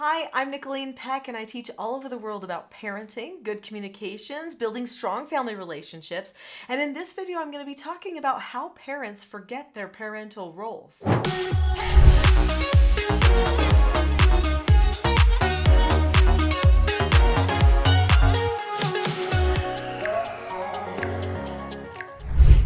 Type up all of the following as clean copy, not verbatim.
Hi, I'm Nicholeen Peck, and I teach all over the world about parenting, good communications, building strong family relationships. And in this video, I'm going to be talking about how parents forget their parental roles.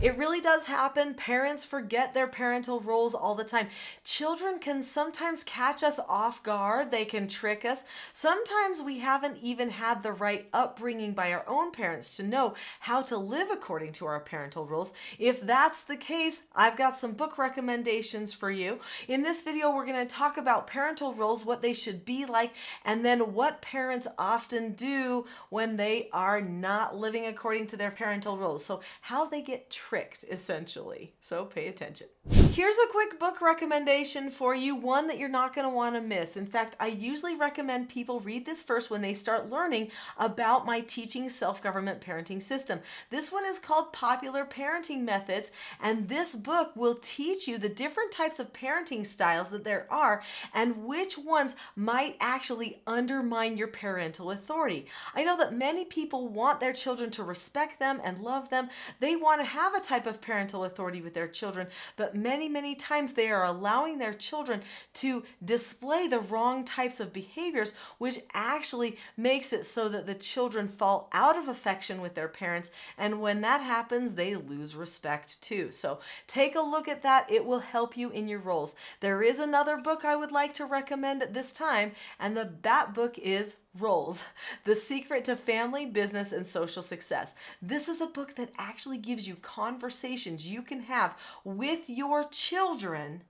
It really does happen. Parents forget their parental roles all the time. Children can sometimes catch us off guard. They can trick us. Sometimes we haven't even had the right upbringing by our own parents to know how to live according to our parental roles. If that's the case, I've got some book recommendations for you. In this video, we're going to talk about parental roles, what they should be like, and then what parents often do when they are not living according to their parental roles. So how they get tricked, essentially. So pay attention. Here's a quick book recommendation for you, one that you're not going to want to miss. In fact, I usually recommend people read this first when they start learning about my teaching self-government parenting system. This one is called Popular Parenting Methods, and this book will teach you the different types of parenting styles that there are and which ones might actually undermine your parental authority. I know that many people want their children to respect them and love them. They want to have a type of parental authority with their children, but many times they are allowing their children to display the wrong types of behaviors, which actually makes it so that the children fall out of affection with their parents, and when that happens, they lose respect too. So take a look at that. It will help you in your roles. There is another book I would like to recommend at this time, and that book is Roles: The Secret to Family, Business, and Social Success. This is a book that actually gives you conversations you can have with your children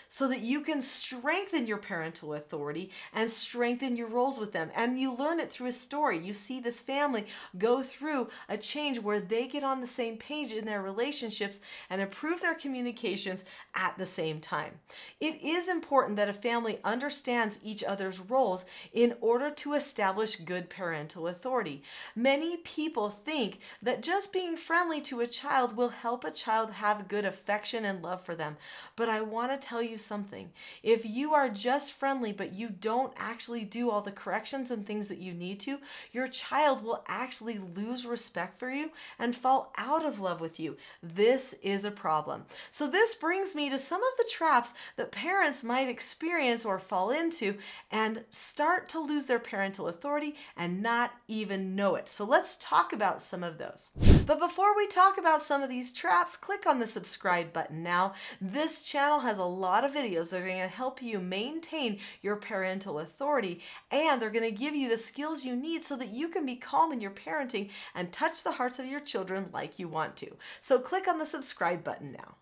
so that you can strengthen your parental authority and strengthen your roles with them. And you learn it through a story. You see this family go through a change where they get on the same page in their relationships and improve their communications at the same time. It is important that a family understands each other's roles in order to establish good parental authority. Many people think that just being friendly to a child will help a child have good affection and love for them. But I want to tell you something. If you are just friendly but you don't actually do all the corrections and things that you need to, your child will actually lose respect for you and fall out of love with you. This is a problem. So this brings me to some of the traps that parents might experience or fall into and start to lose their parental authority and not even know it. So let's talk about some of those. But before we talk about some of these traps, click on the subscribe button now. This channel has a lot of videos that are going to help you maintain your parental authority, and they're going to give you the skills you need so that you can be calm in your parenting and touch the hearts of your children like you want to. So click on the subscribe button now.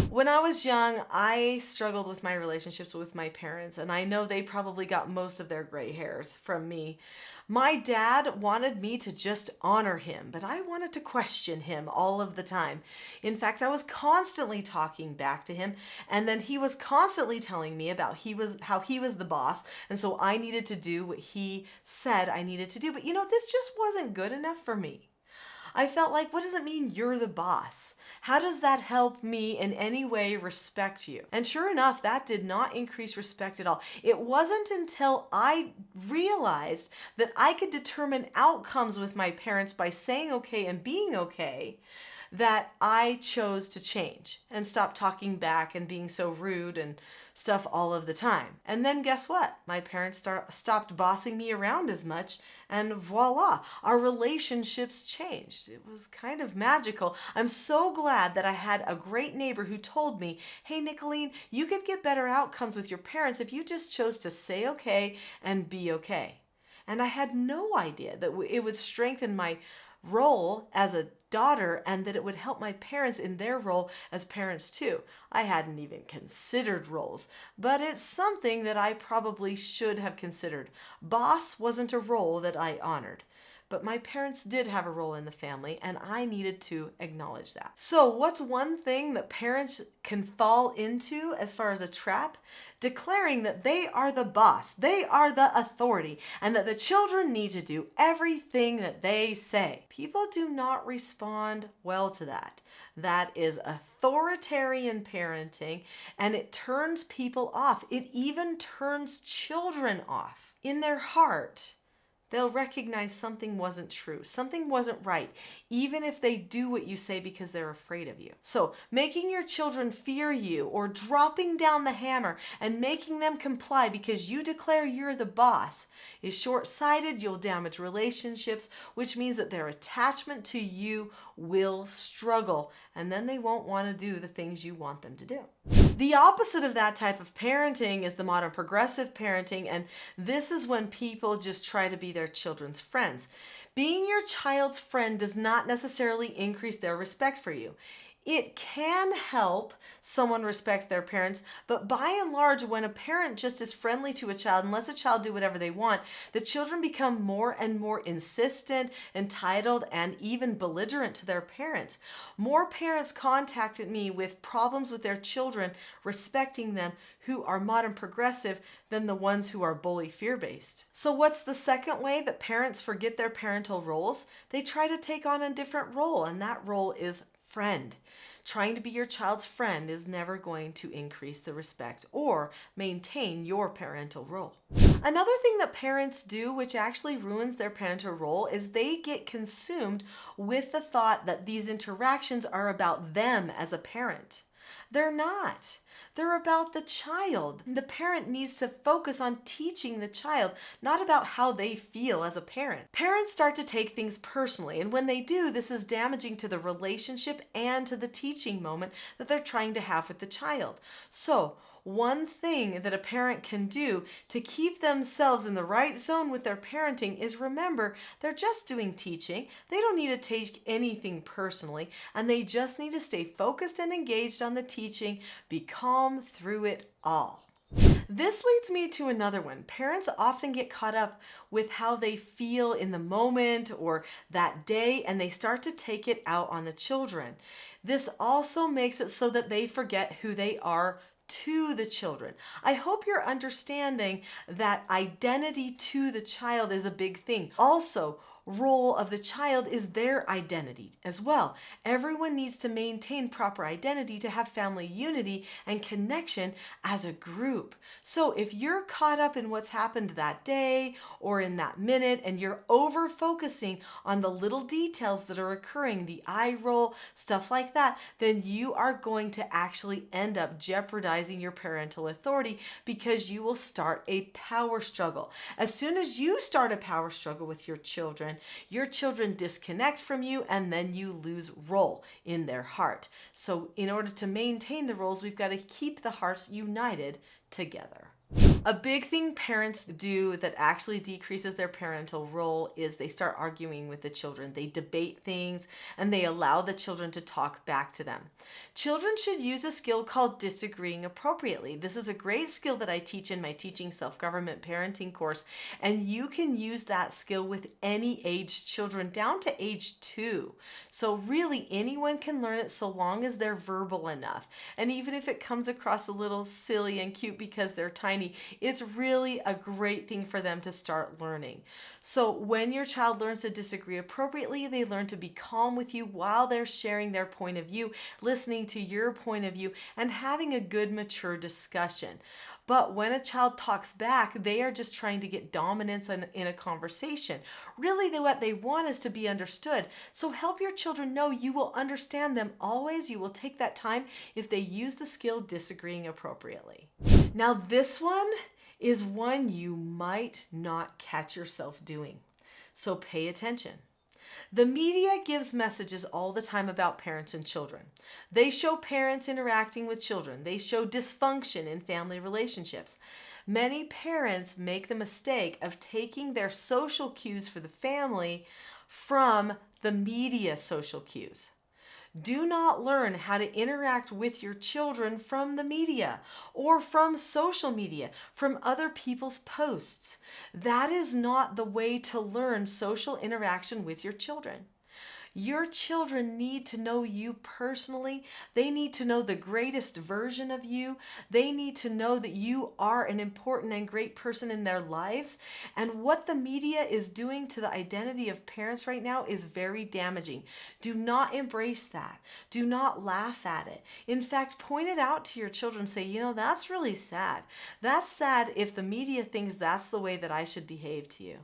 When I was young, I struggled with my relationships with my parents, and I know they probably got most of their gray hairs from me. My dad wanted me to just honor him, but I wanted to question him all of the time. In fact, I was constantly talking back to him, and then he was constantly telling me about how he was the boss, and so I needed to do what he said I needed to do. But this just wasn't good enough for me. I felt like, what does it mean you're the boss? How does that help me in any way respect you? And sure enough, that did not increase respect at all. It wasn't until I realized that I could determine outcomes with my parents by saying okay and being okay that I chose to change and stop talking back and being so rude and stuff all of the time. And then guess what? My parents stopped bossing me around as much, and voila, our relationships changed. It was kind of magical. I'm so glad that I had a great neighbor who told me, hey, Nicholeen, you could get better outcomes with your parents if you just chose to say okay and be okay. And I had no idea that it would strengthen my role as a daughter and that it would help my parents in their role as parents too. I hadn't even considered roles, but it's something that I probably should have considered. Boss wasn't a role that I honored. But my parents did have a role in the family, and I needed to acknowledge that. So what's one thing that parents can fall into as far as a trap? Declaring that they are the boss, they are the authority, and that the children need to do everything that they say. People do not respond well to that. That is authoritarian parenting, and it turns people off. It even turns children off. in their heart, they'll recognize something wasn't true, something wasn't right, even if they do what you say because they're afraid of you. So, making your children fear you or dropping down the hammer and making them comply because you declare you're the boss is short-sighted. You'll damage relationships, which means that their attachment to you will struggle, and then they won't want to do the things you want them to do. The opposite of that type of parenting is the modern progressive parenting, and this is when people just try to be their children's friends. Being your child's friend does not necessarily increase their respect for you. It can help someone respect their parents, but by and large, when a parent just is friendly to a child and lets a child do whatever they want, the children become more and more insistent, entitled, and even belligerent to their parents. More parents contacted me with problems with their children respecting them who are modern progressive than the ones who are bully fear-based. So what's the second way that parents forget their parental roles? They try to take on a different role, and that role is friend. Trying to be your child's friend is never going to increase the respect or maintain your parental role. Another thing that parents do, which actually ruins their parental role, is they get consumed with the thought that these interactions are about them as a parent. They're not. They're about the child. The parent needs to focus on teaching the child, not about how they feel as a parent. Parents start to take things personally, and when they do, this is damaging to the relationship and to the teaching moment that they're trying to have with the child. So, one thing that a parent can do to keep themselves in the right zone with their parenting is remember they're just doing teaching. They don't need to take anything personally, and they just need to stay focused and engaged on the teaching, be calm through it all. This leads me to another one. Parents often get caught up with how they feel in the moment or that day, and they start to take it out on the children. This also makes it so that they forget who they are to the children. I hope you're understanding that identity to the child is a big thing. Also, role of the child is their identity as well. Everyone needs to maintain proper identity to have family unity and connection as a group. So if you're caught up in what's happened that day or in that minute and you're over focusing on the little details that are occurring, the eye roll, stuff like that, then you are going to actually end up jeopardizing your parental authority because you will start a power struggle. As soon as you start a power struggle with your children disconnect from you, and then you lose role in their heart. So in order to maintain the roles, we've got to keep the hearts united together. A big thing parents do that actually decreases their parental role is they start arguing with the children. They debate things and they allow the children to talk back to them. Children should use a skill called disagreeing appropriately. This is a great skill that I teach in my Teaching Self-Government Parenting course, and you can use that skill with any age children down to age 2. So really anyone can learn it so long as they're verbal enough. And even if it comes across a little silly and cute because they're tiny, it's really a great thing for them to start learning. So when your child learns to disagree appropriately, they learn to be calm with you while they're sharing their point of view, listening to your point of view, and having a good, mature discussion. But when a child talks back, they are just trying to get dominance in a conversation. Really, what they want is to be understood. So help your children know you will understand them always. You will take that time if they use the skill disagreeing appropriately. Now, this one is one you might not catch yourself doing. So pay attention. The media gives messages all the time about parents and children. They show parents interacting with children. They show dysfunction in family relationships. Many parents make the mistake of taking their social cues for the family from the media social cues. Do not learn how to interact with your children from the media or from social media, from other people's posts. That is not the way to learn social interaction with your children. Your children need to know you personally. They need to know the greatest version of you. They need to know that you are an important and great person in their lives. And what the media is doing to the identity of parents right now is very damaging. Do not embrace that. Do not laugh at it. In fact, point it out to your children. Say, that's really sad. That's sad if the media thinks that's the way that I should behave to you.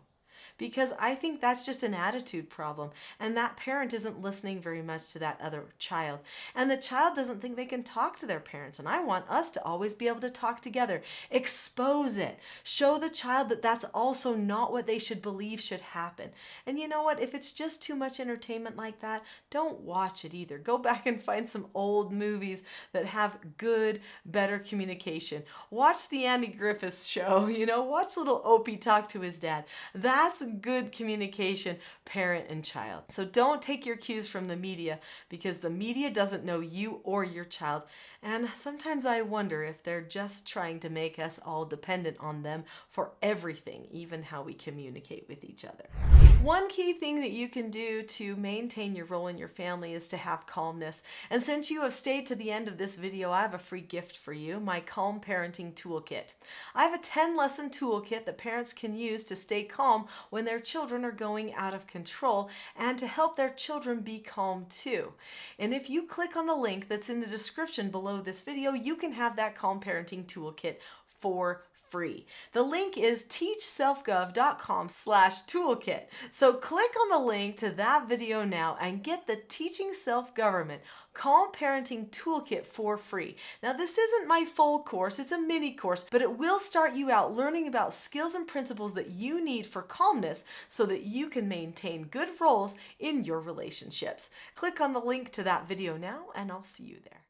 Because I think that's just an attitude problem. And that parent isn't listening very much to that other child. And the child doesn't think they can talk to their parents. And I want us to always be able to talk together. Expose it. Show the child that that's also not what they should believe should happen. And you know what? If it's just too much entertainment like that, don't watch it either. Go back and find some old movies that have good, better communication. Watch the Andy Griffiths show. Watch little Opie talk to his dad. That's good communication, parent and child. So don't take your cues from the media, because the media doesn't know you or your child. And sometimes I wonder if they're just trying to make us all dependent on them for everything, even how we communicate with each other. One key thing that you can do to maintain your role in your family is to have calmness. And since you have stayed to the end of this video, I have a free gift for you, my Calm Parenting Toolkit. I have a 10-lesson toolkit that parents can use to stay calm when their children are going out of control, and to help their children be calm too. And if you click on the link that's in the description below this video, you can have that Calm Parenting Toolkit for free. The link is teachselfgov.com/toolkit. So click on the link to that video now and get the Teaching Self-Government Calm Parenting Toolkit for free. Now, this isn't my full course, it's a mini course, but it will start you out learning about skills and principles that you need for calmness so that you can maintain good roles in your relationships. Click on the link to that video now, and I'll see you there.